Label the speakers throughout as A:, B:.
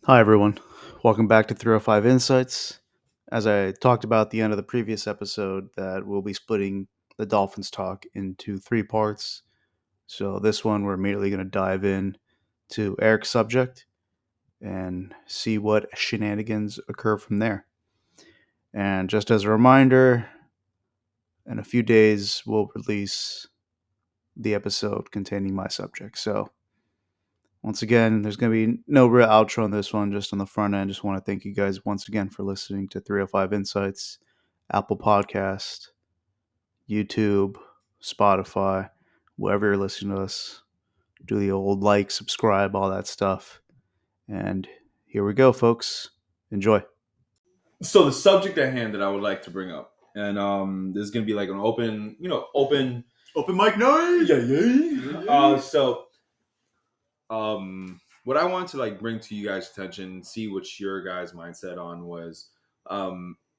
A: Hi, everyone. Welcome back to 305 Insights. As I talked about at the end of the previous episode, that we'll be splitting the Dolphins talk into three parts. So, this one, we're immediately going to dive in to Eric's subject and see what shenanigans occur from there. And just as a reminder, in a few days, we'll release the episode containing my subject. So, once again, there's going to be no real outro on this one, just on the front end. Just want to thank you guys once again for listening to 305 Insights, Apple Podcast, YouTube, Spotify, wherever you're listening to us. Do the old like, subscribe, all that stuff. And here we go, folks. Enjoy.
B: So the subject at hand that I would like to bring up, and this is gonna be like an open
A: mic night.
B: What I wanted to bring to you guys' attention, see what your guys' mindset on was,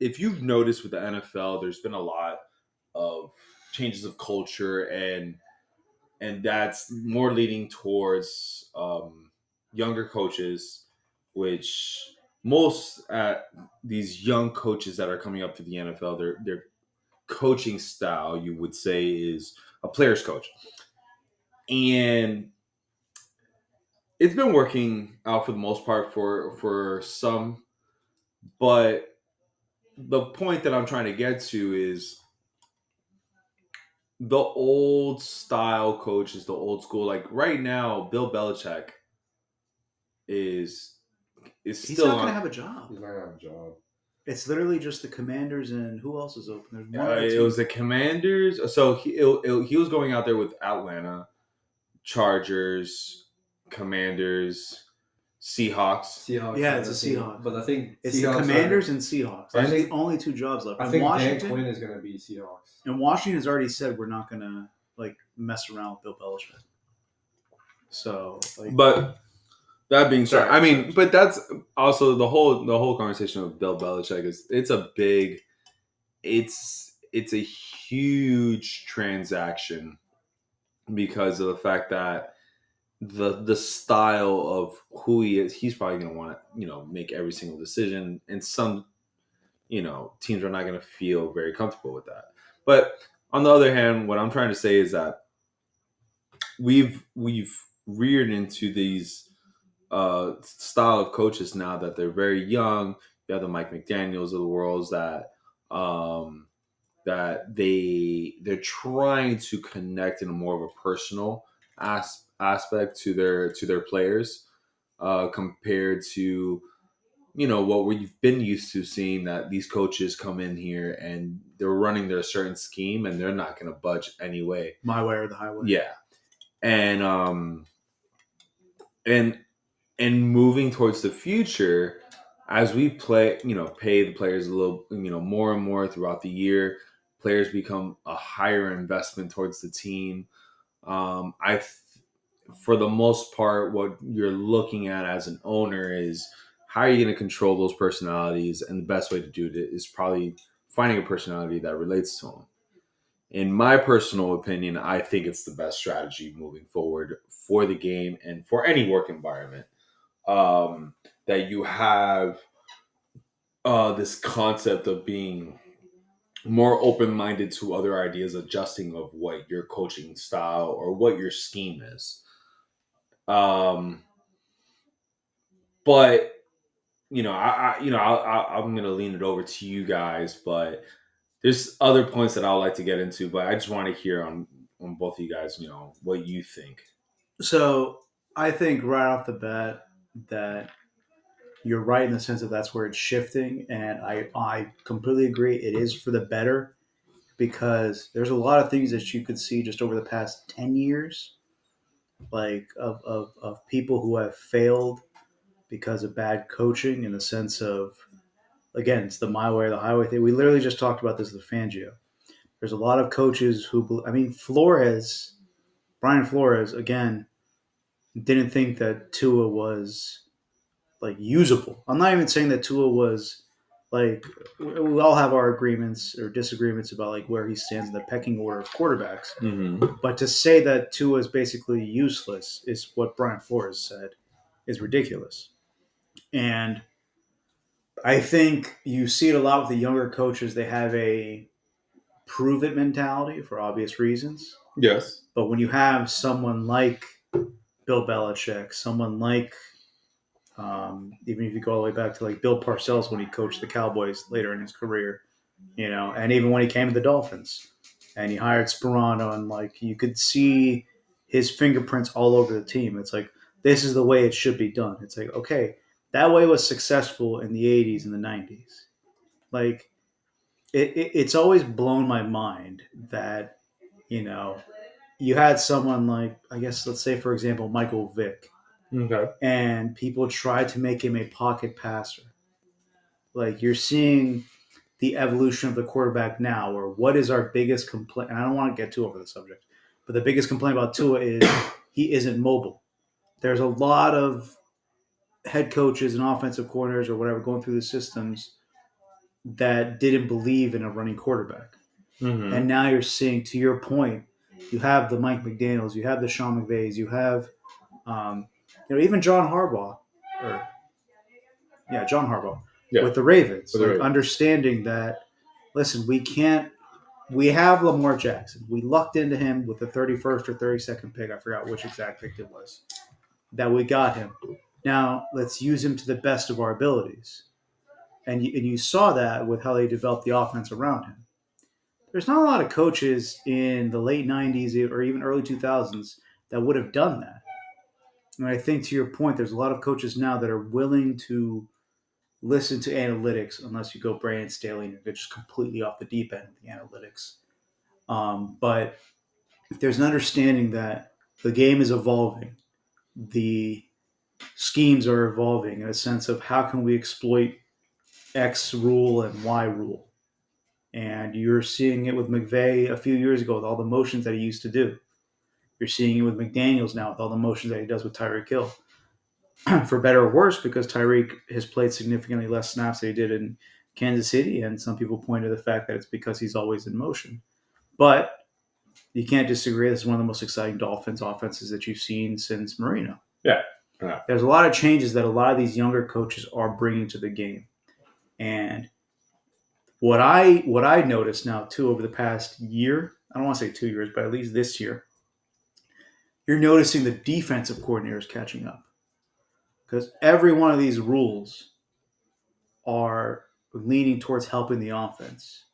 B: if you've noticed with the NFL, there's been a lot of changes of culture, and that's more leading towards younger coaches, which most these young coaches that are coming up to the NFL, their coaching style, you would say, is a player's coach, and it's been working out for the most part for some. But the point that I'm trying to get to is the old style coaches, the old school. Like right now, Bill Belichick is
A: He's
B: still
A: not going to
B: on.
A: have a job.
C: He's not gonna have a job.
A: It's literally just the Commanders and who else is open? There's one other
B: It
A: team.
B: was the Commanders. So he was going out there with Atlanta, Chargers, Commanders, Seahawks.
A: Yeah, it's the Seahawks.
C: But I think
A: It's
C: Seahawks
A: the Commanders and Seahawks. That's the only two jobs left.
C: I
A: And
C: think
A: Washington,
C: Dan Quinn is going to be Seahawks.
A: And Washington's already said we're not going to mess around with Bill Belichick. So,
B: But that being said,
C: Sorry.
B: I mean, but that's also the whole conversation of Bill Belichick is it's a huge transaction because of the fact that the style of who he is, he's probably going to want to make every single decision, and some teams are not going to feel very comfortable with that. But on the other hand, what I'm trying to say is that we've reared into these style of coaches now that they're very young. You have the Mike McDaniels of the world that they're trying to connect in a more of a personal aspect to their players compared to what we've been used to seeing, that these coaches come in here and they're running their certain scheme and they're not going to budge anyway.
A: My way or the highway.
B: Yeah. And moving towards the future, as we pay the players a little, more and more throughout the year, players become a higher investment towards the team. For the most part, what you're looking at as an owner is how are you going to control those personalities, and the best way to do it is probably finding a personality that relates to them. In my personal opinion, I think it's the best strategy moving forward for the game and for any work environment. That you have this concept of being more open-minded to other ideas, adjusting of what your coaching style or what your scheme is. But I'm gonna lean it over to you guys. But there's other points that I would like to get into. But I just want to hear on both of you guys, what you think.
A: So I think right off the bat that you're right in the sense that that's where it's shifting, and I completely agree. It is for the better because there's a lot of things that you could see just over the past 10 years, of people who have failed because of bad coaching, in the sense of, again, it's the my way or the highway thing. We literally just talked about this with Fangio. There's a lot of coaches who, Brian Flores, again, didn't think that Tua was usable. I'm not even saying that Tua was we all have our agreements or disagreements about where he stands in the pecking order of quarterbacks.
B: Mm-hmm.
A: But to say that Tua is basically useless is what Brian Flores said is ridiculous. And I think you see it a lot with the younger coaches. They have a prove it mentality for obvious reasons.
B: Yes.
A: But when you have someone like Bill Belichick, someone like even if you go all the way back to like Bill Parcells when he coached the Cowboys later in his career, and even when he came to the Dolphins and he hired Sperano, and like you could see his fingerprints all over the team. It's like this is the way it should be done. It's like okay, that way was successful in the '80s and the '90s. Like it's always blown my mind that you know you had someone like I guess let's say for example Michael Vick,
B: Okay.
A: and people tried to make him a pocket passer. Like you're seeing the evolution of the quarterback now, or what is our biggest complaint? And I don't want to get too over the subject, but the biggest complaint about Tua is he isn't mobile. There's a lot of head coaches and offensive coordinators or whatever going through the systems that didn't believe in a running quarterback. And now you're seeing, to your point, you have the Mike McDaniels, you have the Sean McVays, you have, um, even John Harbaugh, or John Harbaugh
B: Yeah.
A: with the Ravens,
B: With the
A: like
B: Ravens.
A: understanding that, listen, we can't. We have Lamar Jackson. We lucked into him with the 31st or 32nd pick. I forgot which exact pick it was. That we got him. Now let's use him to the best of our abilities. And you saw that with how they developed the offense around him. There's not a lot of coaches in the late '90s or even early 2000s that would have done that. And I think to your point, there's a lot of coaches now that are willing to listen to analytics, unless you go Brandon Staley and you're just completely off the deep end with the analytics. But there's an understanding that the game is evolving, the schemes are evolving in a sense of how can we exploit X rule and Y rule. And you're seeing it with McVay a few years ago with all the motions that he used to do. You're seeing it with McDaniels now with all the motions that he does with Tyreek Hill. For better or worse, because Tyreek has played significantly less snaps than he did in Kansas City, and some people point to the fact that it's because he's always in motion. But you can't disagree. This is one of the most exciting Dolphins offenses that you've seen since Marino.
B: Yeah.
A: There's a lot of changes that a lot of these younger coaches are bringing to the game, and what I noticed now too over the past year, I don't want to say 2 years, but at least this year, you're noticing the defensive coordinators catching up because every one of these rules are leaning towards helping the offense.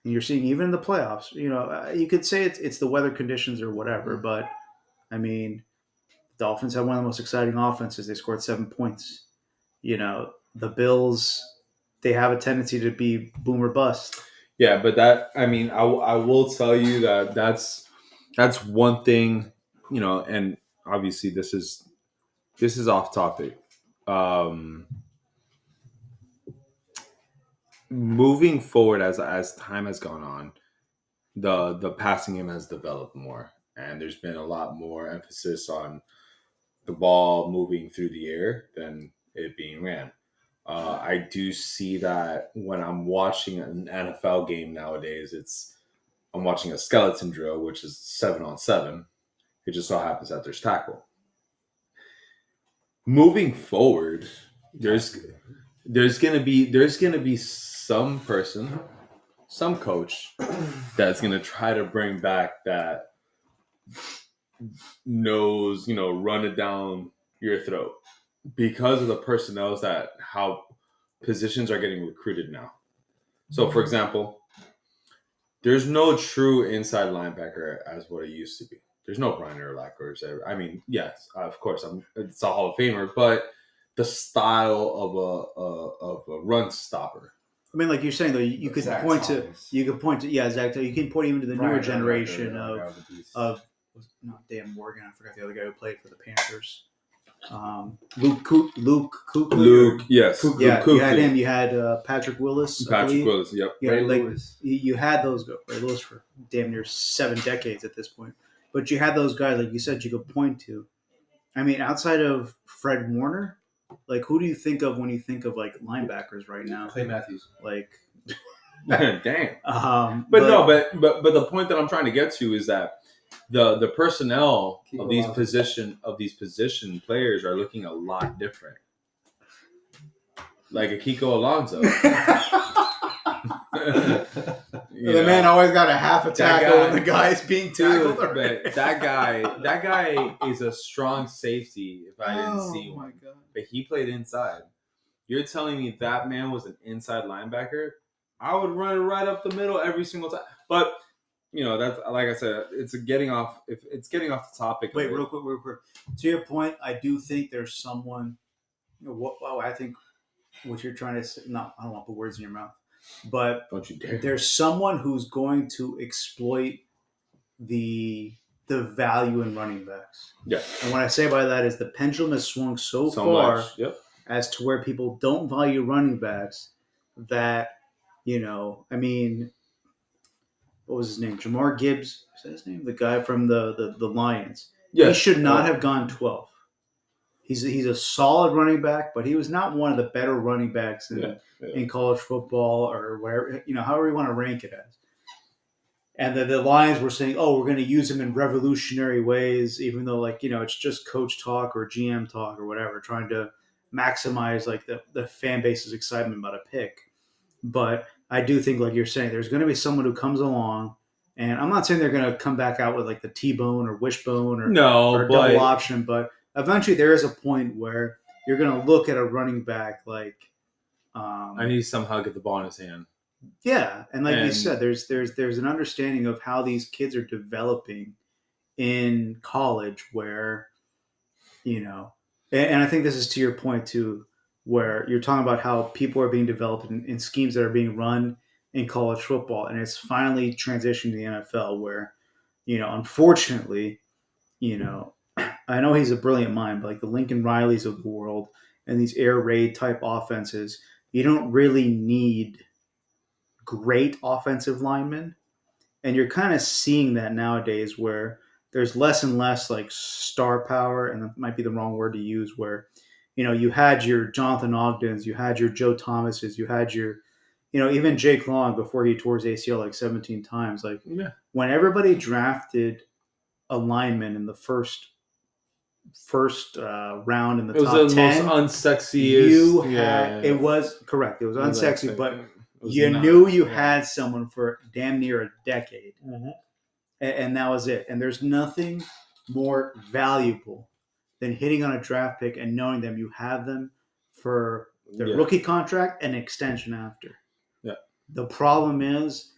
A: And you're seeing even in the playoffs, you could say it's the weather conditions or whatever, but I mean, the Dolphins have one of the most exciting offenses. They scored 7 points. The Bills, they have a tendency to be boom or bust.
B: Yeah, but I will tell you that that's one thing, and obviously this is off topic. Moving forward as time has gone on, the passing game has developed more, and there's been a lot more emphasis on the ball moving through the air than it being ran. I do see that when I'm watching an NFL game nowadays, I'm watching a skeleton drill, which is 7-on-7. It just so happens that there's tackle. Moving forward, there's gonna be some person, some coach that's gonna try to bring back that nose, run it down your throat because of the personnel that how positions are getting recruited now. So, for example, there's no true inside linebacker as what it used to be. There's no Brian Urlacher. I mean, yes, of course, it's a Hall of Famer, but the style of a run stopper.
A: I mean, like you're saying though, you could
C: Zach
A: point
C: Thomas.
A: to Zach. You can point even to the newer
C: Brian
A: generation
C: Urlacher,
A: of not Dan Morgan. I forgot the other guy who played for the Panthers. Luke Kuechly.
B: Luke, yes,
A: Yeah,
B: Luke
A: you had
B: Kuechly.
A: him. You had Patrick Willis. I
B: Patrick
A: believe.
B: Willis, yep.
A: Yeah,
C: Ray
A: like
C: Lewis.
A: you had those guys. Ray Lewis for damn near 7 decades at this point. But you had those guys, like you said, you could point to. I mean, outside of Fred Warner, like who do you think of when you think of like linebackers right now?
C: Clay Matthews.
A: Like,
B: Damn. But the point that I'm trying to get to is that the personnel of these position players are looking a lot different. like a Kiko Alonso.
A: The man always got a half a tackle when the guy's being tackled.
B: But that guy is a strong safety. If I didn't see
A: my
B: one,
A: God.
B: but he played inside. You're telling me that man was an inside linebacker? I would run it right up the middle every single time. But that's like I said, it's getting off. If it's getting off the topic.
A: Wait, real quick. To your point, I do think there's someone. I think what you're trying to say. No, I don't want to put words in your mouth. But
B: don't you dare.
A: There's someone who's going to exploit the value in running backs.
B: Yeah.
A: And what I say by that is the pendulum has swung so far as to where people don't value running backs that, I mean, what was his name? Jamar Gibbs. Is that his name? The guy from the Lions. Yeah. He should not have gone 12. He's a solid running back, but he was not one of the better running backs in college football or wherever, however you want to rank it as. And the Lions were saying, oh, we're going to use him in revolutionary ways, even though, it's just coach talk or GM talk or whatever, trying to maximize, the fan base's excitement about a pick. But I do think, like you're saying, there's going to be someone who comes along, and I'm not saying they're going to come back out with, the T-bone or wishbone or double option, but eventually there is a point where you're going to look at a running back
B: I need to somehow get the ball in his hand.
A: Yeah, and you said, there's an understanding of how these kids are developing in college where, and I think this is to your point too, where you're talking about how people are being developed in schemes that are being run in college football, and it's finally transitioned to the NFL where, unfortunately, I know he's a brilliant mind, but the Lincoln Rileys of the world and these air raid type offenses, you don't really need great offensive linemen. And you're kind of seeing that nowadays where there's less and less star power, and that might be the wrong word to use, where, you had your Jonathan Ogdens, you had your Joe Thomases, you had your, even Jake Long before he tore his ACL 17 times. When everybody drafted a lineman in the first round in the top 10,
B: most unsexiest.
A: It was correct. It was unsexy, but you knew you had someone for damn near a decade, and that was it. And there's nothing more valuable than hitting on a draft pick and knowing them you have them for their rookie contract and extension after.
B: Yeah.
A: The problem is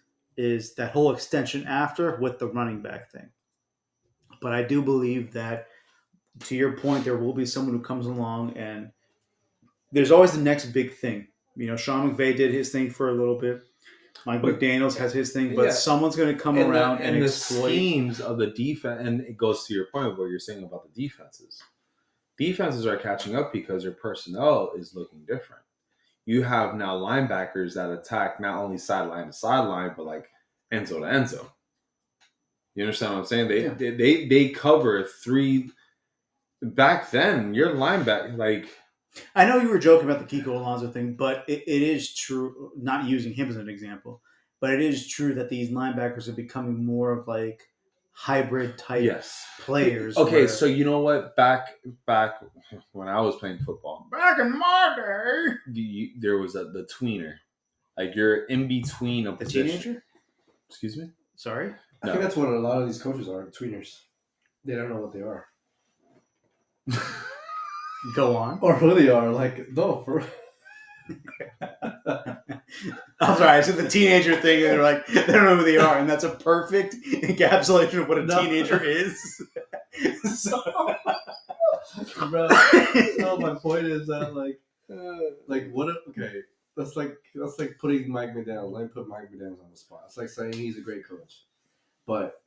A: that whole extension after with the running back thing. But I do believe that, to your point, there will be someone who comes along, and there's always the next big thing. Sean McVay did his thing for a little bit. Mike McDaniels has his thing, but someone's going to come around and exploit
B: the schemes of the defense. And it goes to your point of what you're saying about the defenses. Defenses are catching up because your personnel is looking different. You have now linebackers that attack not only sideline to sideline, but Enzo to Enzo. You understand what I'm saying? They cover three. Back then, your linebacker
A: I know you were joking about the Kiko Alonso thing, but it is true, not using him as an example, but it is true that these linebackers are becoming more of hybrid type players.
B: Okay, so you know what? Back when I was playing football,
A: back in my day,
B: there was the tweener. You're in between a position.
A: Teenager?
B: Excuse me?
A: Sorry?
C: I think that's what a lot of these coaches are, tweeners. They don't know what they are.
A: Go on.
C: Or who they are. No, for
A: I'm sorry, I said the teenager thing, and they're they don't know who they are, and that's a perfect encapsulation of what a teenager is.
C: Bro, no, my point is that what? Okay, that's like putting Mike McDaniels. Let me put Mike McDaniels on the spot. It's like saying he's a great coach, but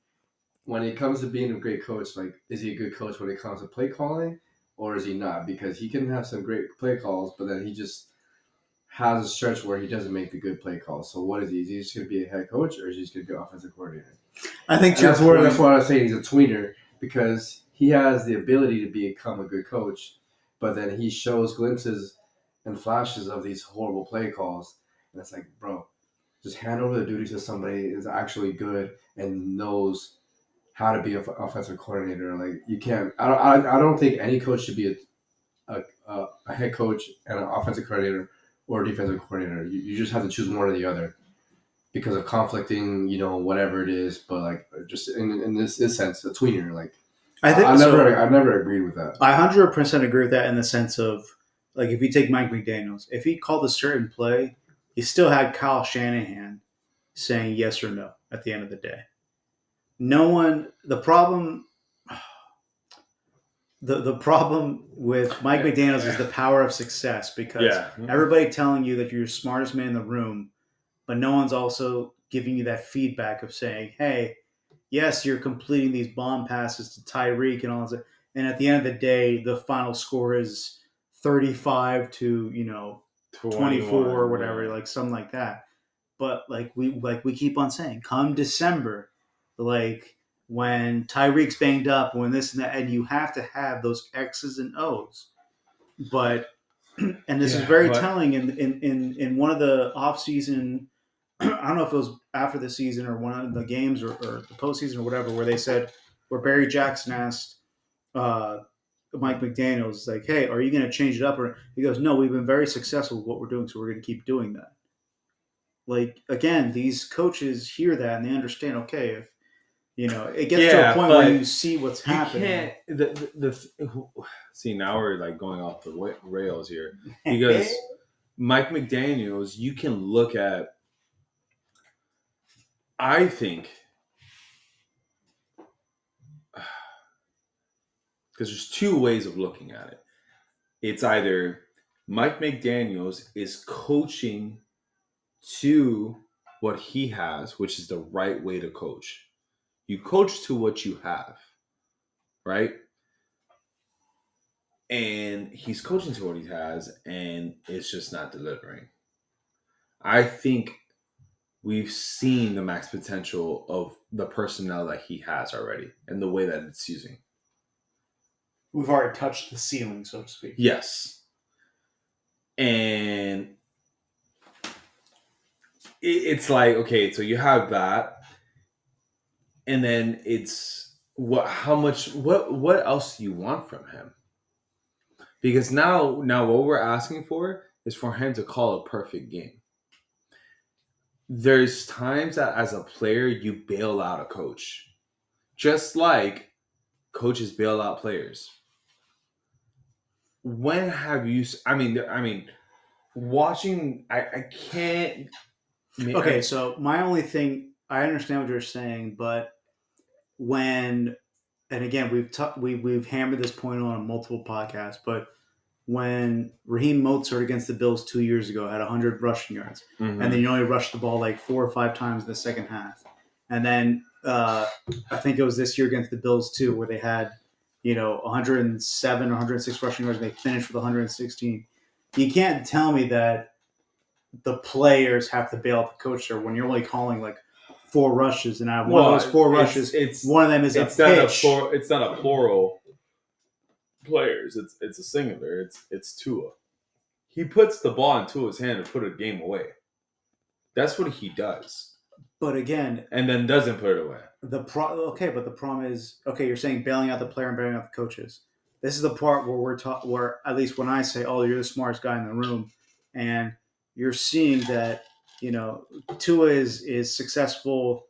C: when it comes to being a great coach, is he a good coach when it comes to play calling, or is he not? Because he can have some great play calls, but then he just has a stretch where he doesn't make the good play calls. So what is he? Is he just going to be a head coach, or is he just going to be an offensive coordinator?
A: I think
C: that's why I was saying he's a tweener, because he has the ability to become a good coach, but then he shows glimpses and flashes of these horrible play calls, and it's bro, just hand over the duties to somebody who's actually good and knows how to be an offensive coordinator. You can't. I don't think any coach should be a head coach and an offensive coordinator or defensive coordinator. You just have to choose one or the other because of conflicting, whatever it is. But like, just in this sense, a tweener. Like,
D: I think
C: I've never agreed with that.
D: I 100% agree with that in the sense of, like, if you take Mike McDaniels, if he called a certain play, you still had Kyle Shanahan saying yes or no at the end of the day. No one. The problem with Mike McDaniels is the power of success, because everybody telling you that you're the smartest man in the room, but no one's also giving you that feedback of saying, hey, yes, you're completing these bomb passes to Tyreek and all that. And at the end of the day, the final score is 35 to 24 or whatever, like something like that. But like we keep on saying, come December, like when Tyreek's banged up, when this and that, and you have to have those X's and O's. But and this is very telling in one of the off-season, I don't know if it was after the season or one of the games or the postseason or whatever, where they said, where Barry Jackson asked Mike McDaniels, like, hey, are you going to change it up? Or he goes, no, we've been very successful with what we're doing, so we're going to keep doing that. Like, again, these coaches hear that and they understand, okay, if it gets to a point where you see what's happening.
B: See, now we're like going off the rails here, because Mike McDaniels, you can look at, I think, because there's two ways of looking at it. It's either Mike McDaniels is coaching to what he has, which is the right way to coach. You coach to what you have, right? And he's coaching to what he has, and it's just not delivering. I think we've seen the max potential of the personnel that he has already and the way that it's using.
D: We've already touched the ceiling, so to speak.
B: Yes. And it's like, okay, so you have that, and then it's what else do you want from him? Because now what we're asking for is for him to call a perfect game. There's times that as a player you bail out a coach, just like coaches bail out players. When have you? I mean, watching. I can't.
D: Okay, so my only thing, I understand what you're saying, but and again, we've hammered this point on multiple podcasts, but when Raheem Mostert against the Bills 2 years ago had 100 rushing yards, and then you only rushed the ball like 4 or 5 times in the second half, and then I think it was this year against the Bills too, where they had 107 or 106 rushing yards, and they finished with 116. You can't tell me that the players have to bail out the coach there when you're only calling like 4 rushes, and out of one of those 4 rushes, one of them is a pitch.
B: It's not a plural players. It's a singular. It's Tua. He puts the ball in Tua's hand and put a game away. That's what he does.
D: But again,
B: and then doesn't put it away.
D: But the problem is, okay, you're saying bailing out the player and bailing out the coaches. This is the part where where at least when I say, "Oh, you're the smartest guy in the room," and you're seeing that Tua is successful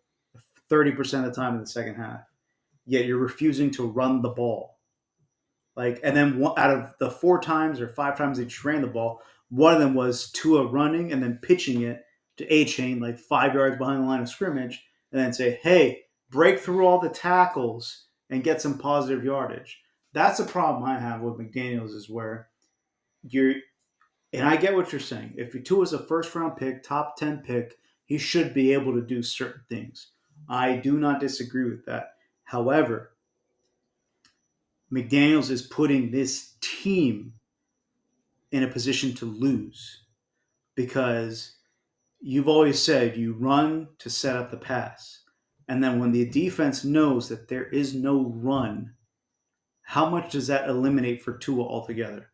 D: 30% of the time in the second half, yet you're refusing to run the ball. Like, and then out of the 4 times or 5 times that you ran the ball, one of them was Tua running and then pitching it to A-Chain like 5 yards behind the line of scrimmage, and then say, hey, break through all the tackles and get some positive yardage. That's a problem I have with McDaniels, is where and I get what you're saying. If Tua is a first-round pick, top 10 pick, he should be able to do certain things. I do not disagree with that. However, McDaniels is putting this team in a position to lose, because you've always said you run to set up the pass. And then when the defense knows that there is no run, how much does that eliminate for Tua altogether?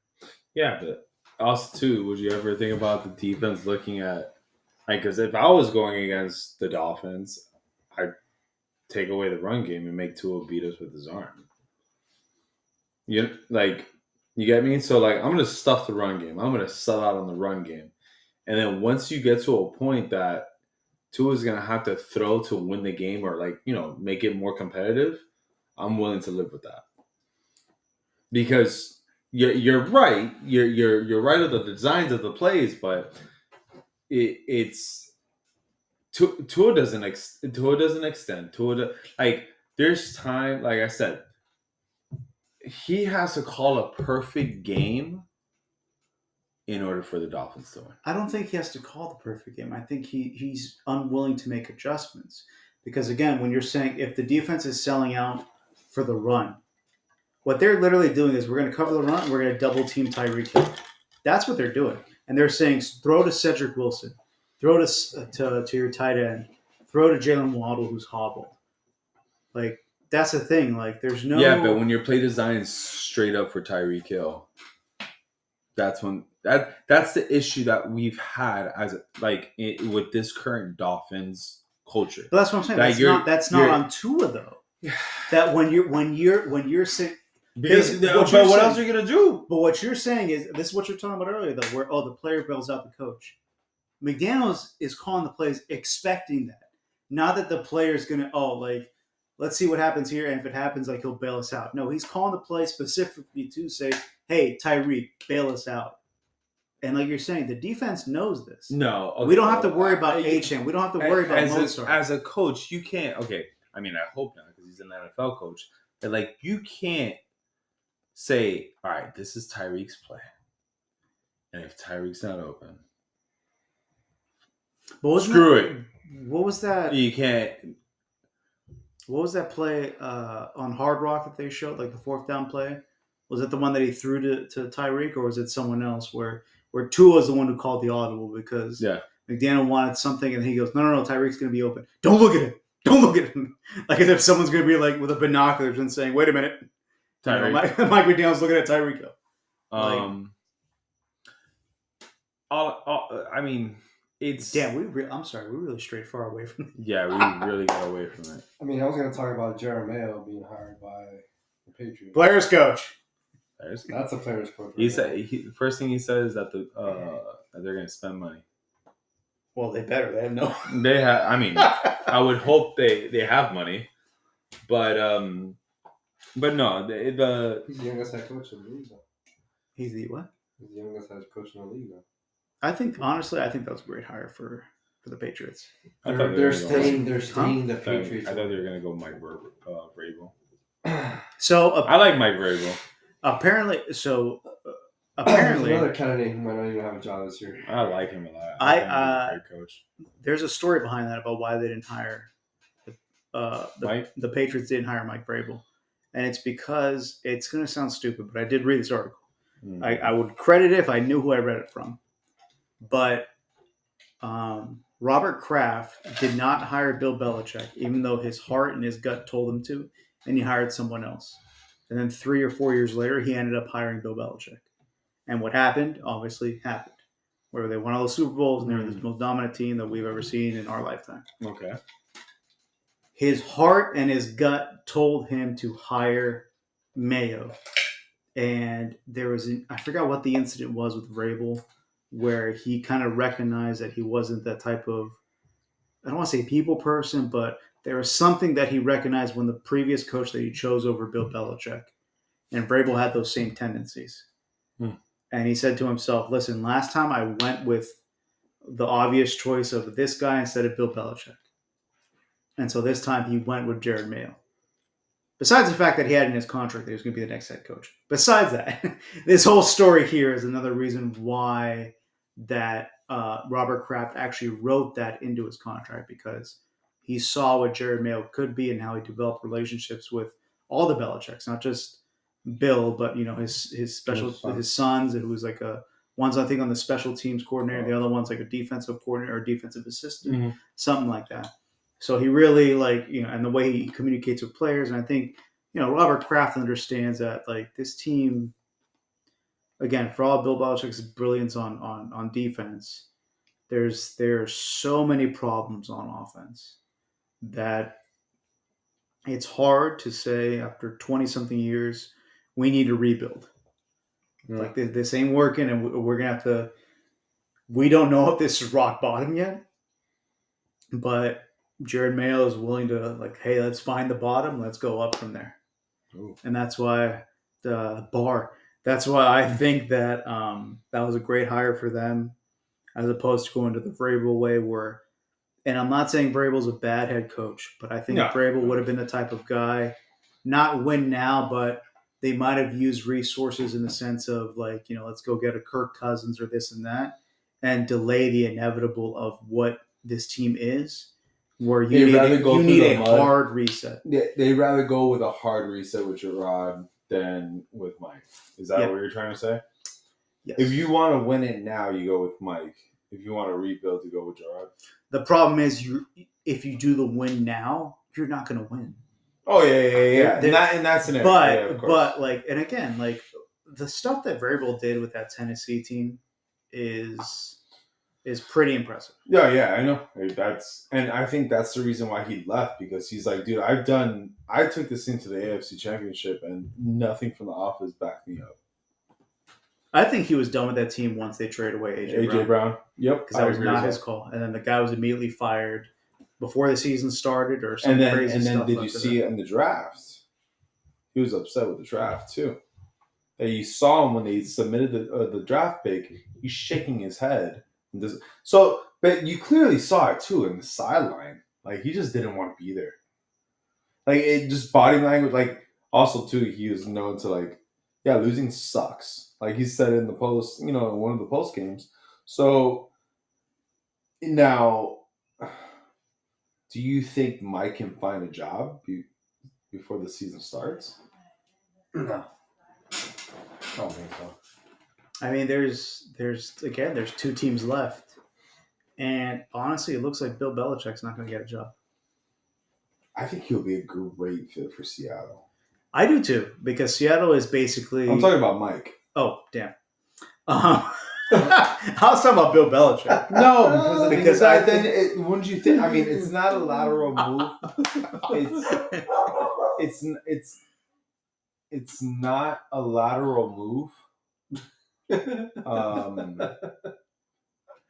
B: Yeah, but also too, would you ever think about the defense looking at, like, because if I was going against the Dolphins, I'd take away the run game and make Tua beat us with his arm. You get me? So, like, I'm going to stuff the run game. I'm going to sell out on the run game. And then once you get to a point that Tua is gonna have to throw to win the game or make it more competitive, I'm willing to live with that. Because you're right. You're right of the designs of the plays, but it's Tua doesn't extend. There's time. Like I said, he has to call a perfect game in order for the Dolphins to win.
D: I don't think he has to call the perfect game. I think he's unwilling to make adjustments. Because again, when you're saying if the defense is selling out for the run, what they're literally doing is we're going to cover the run, we're going to double team Tyreek Hill. That's what they're doing. And they're saying throw to Cedric Wilson, throw to your tight end, throw to Jalen Waddle who's hobbled. Like, that's the thing. Like, there's no...
B: Yeah, but when your play design is straight up for Tyreek Hill, that's when that's the issue that we've had with this current Dolphins culture.
D: But that's what I'm saying. That's not on Tua though. That when you're saying
B: because what else are you gonna do?
D: But what you're saying is this is what you're talking about earlier though, where the player bails out the coach. McDaniels is calling the plays expecting that, not that the player's gonna let's see what happens here, and if it happens, he'll bail us out. No, he's calling the play specifically to say, hey, Tyreek, bail us out. And like you're saying, the defense knows this.
B: No.
D: Okay, we don't have to worry about H.M. We don't have to worry about Mozart.
B: As a coach, you can't... Okay, I mean, I hope not, because he's an NFL coach. But, you can't say, all right, this is Tyreek's play. And if Tyreek's not open... screw it.
D: What was that?
B: You can't...
D: What was that play on Hard Rock that they showed, the fourth down play? Was it the one that he threw to Tyreek, or was it someone else where Tua was the one who called the audible because McDaniel wanted something, and he goes, no, Tyreek's going to be open. Don't look at him. Don't look at him. Like as if someone's going to be with a binoculars and saying, wait a minute. Mike McDaniel's looking at Tyreek.
B: I mean... It's
D: I'm sorry. We really strayed far away from it.
B: Yeah, we really got away from it.
C: I mean, I was going to talk about Jeremiah being hired by the Patriots.
D: Players coach.
C: That's a players coach.
B: He said first thing he said is that that they're going to spend money.
D: Well, they better. They have no.
B: They have. I mean, I would hope they have money, but no.
C: He's the youngest head coach in the league. Though.
D: He's the what?
C: He's the youngest head coach in the league. Though.
D: I think honestly, that was a great hire for the Patriots.
C: They're staying the Patriots.
B: I thought they were going to go Mike Vrabel.
D: So
B: I like Mike Vrabel.
D: Apparently,
C: another candidate who might not even have a job this year.
B: I like him a lot.
D: I think he's a great coach. There's a story behind that about why they didn't hire the Patriots didn't hire Mike Vrabel, and it's because it's going to sound stupid, but I did read this article. Mm-hmm. I would credit it if I knew who I read it from. But Robert Kraft did not hire Bill Belichick, even though his heart and his gut told him to, and he hired someone else. And then 3 or 4 years later, he ended up hiring Bill Belichick. And what happened, obviously, happened. Where they won all the Super Bowls, and they were the most dominant team that we've ever seen in our lifetime.
B: Okay.
D: His heart and his gut told him to hire Mayo. And there was, I forgot what the incident was with Vrabel, where he kind of recognized that he wasn't that type of, I don't want to say people person, but there was something that he recognized when the previous coach that he chose over Bill Belichick. And Vrabel had those same tendencies. And he said to himself, listen, last time I went with the obvious choice of this guy instead of Bill Belichick. And so this time he went with Jared Mayo. Besides the fact that he had in his contract that he was going to be the next head coach. Besides that, this whole story here is another reason why that Robert Kraft actually wrote that into his contract, because he saw what Jared Mayo could be and how he developed relationships with all the Belichicks, not just Bill, but his sons, who was one's I think on the special teams coordinator, the other one's like a defensive coordinator or defensive assistant, something like that. So he really and the way he communicates with players, and I think Robert Kraft understands that this team, again, for all Bill Belichick's brilliance on defense, there are so many problems on offense that it's hard to say after 20-something years we need to rebuild. Yeah. This ain't working, and we're gonna have to We don't know if this is rock bottom yet, but Jared Mayo is willing to like, hey, let's find the bottom, let's go up from there.
B: Ooh.
D: And that's why That's why I think that that was a great hire for them, as opposed to going to the Vrabel way. Where, and I'm not saying Vrabel's a bad head coach, but I think
B: No.
D: Vrabel would have been the type of guy, not win now, but they might have used resources in the sense of like, let's go get a Kirk Cousins or this and that, and delay the inevitable of what this team is, where you need a hard reset.
B: They'd rather go with a hard reset with Gerard than with Mike. Is that what you're trying to say?
D: Yes.
B: If you want to win it now, you go with Mike. If you want to rebuild, you go with Gerard.
D: The problem is, if you do the win now, you're not going to win.
B: Oh yeah. In that scenario,
D: but like, and again, like the stuff that Vrabel did with that Tennessee team is pretty impressive.
B: Yeah, I know. And I think that's the reason why he left, because he's like, dude, I took this into the AFC Championship and nothing from the office backed me up.
D: I think he was done with that team once they traded away AJ
B: Brown. Yep,
D: because that was not his call, and then the guy was immediately fired before the season started, or something crazy.
B: And then
D: stuff
B: did you see it in the draft? He was upset with the draft too. That you saw him when they submitted the draft pick. He's shaking his head. But you clearly saw it too in the sideline. Like, he just didn't want to be there. Like, it just body language. Like, also too, he was known to like, yeah, losing sucks. Like he said in the post, one of the post games. So now, do you think Mike can find a job before the season starts?
C: No, I don't think so.
D: I mean, there's two teams left, and honestly, it looks like Bill Belichick's not going to get a job.
B: I think he'll be a great fit for Seattle.
D: I do too, because Seattle is basically.
B: I'm talking about Mike.
D: Oh, damn. I was talking about Bill Belichick.
B: No, because wouldn't you think? I mean, it's not a lateral move. It's not a lateral move.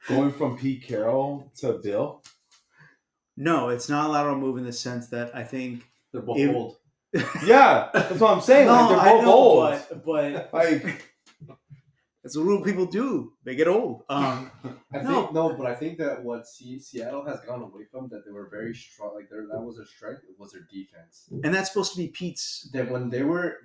B: Going from Pete Carroll to Bill.
D: No, it's not a lateral move in the sense that I think
C: they're both old.
B: Yeah, that's what I'm saying.
D: No,
B: like, they're both old.
D: But
B: like,
D: that's what real people do. They get old.
C: I think that what Seattle has gone away from, that they were very strong. Like that was their strength. It was their defense.
D: And that's supposed to be Pete's.
C: That when they were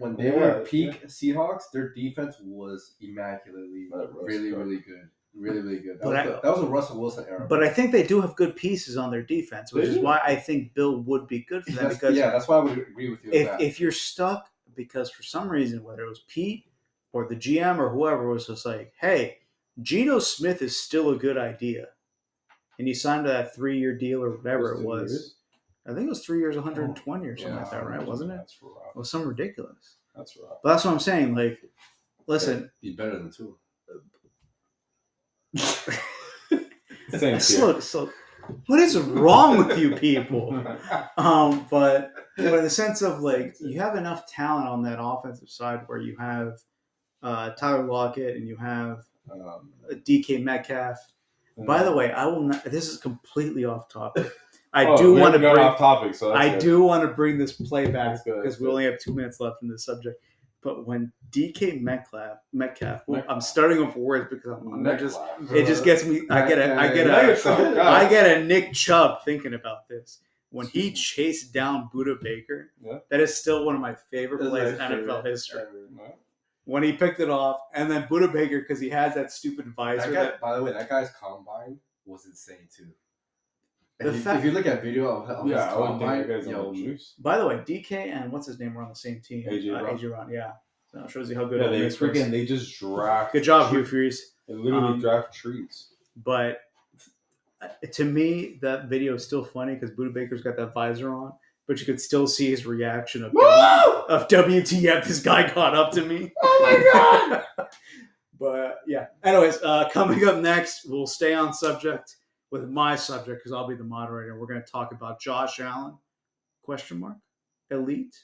C: peak Seahawks, their defense was immaculately really good. Really, really good. That was a Russell Wilson era.
D: But I think they do have good pieces on their defense, which is why I think Bill would be good for them.
C: That's why I would agree with you.
D: If you're stuck because for some reason, whether it was Pete or the GM or whoever was just like, hey, Geno Smith is still a good idea, and you signed to that 3-year deal or whatever it was.
B: Years?
D: I think it was 3 years, 120 or something like that, right? Wasn't it?
B: That's rough.
D: It was something ridiculous.
B: That's rough.
D: But that's what I'm saying. Like, listen,
C: be better than 2.
D: So what is wrong with you people? But in the sense of like, you have enough talent on that offensive side where you have Tyler Lockett and you have DK Metcalf. By the way, I will not. This is completely off topic. I do want to bring this play back because we only have 2 minutes left in this subject. But when DK Metcalf, I'm starting off words because it just gets me. I get a Nick Chubb thinking about this. When he chased down Budda Baker, that is still one of my favorite plays in NFL history. When he picked it off, and then Budda Baker, because he has that stupid visor.
C: By the way, that guy's combine was insane too. If you look at video of his combine,
D: by the way, DK and what's his name were on the same team. AJ Brown, yeah. So it shows you how good.
B: Yeah, they just draft.
D: Good job, Hugh Freeze.
B: They literally draft trees.
D: But to me, that video is still funny because Budda Baker's got that visor on, but you could still see his reaction of WTF. This guy caught up to me.
B: Oh my god!
D: But yeah. Anyways, coming up next, we'll stay on subject with my subject because I'll be the moderator. We're going to talk about Josh Allen? Elite?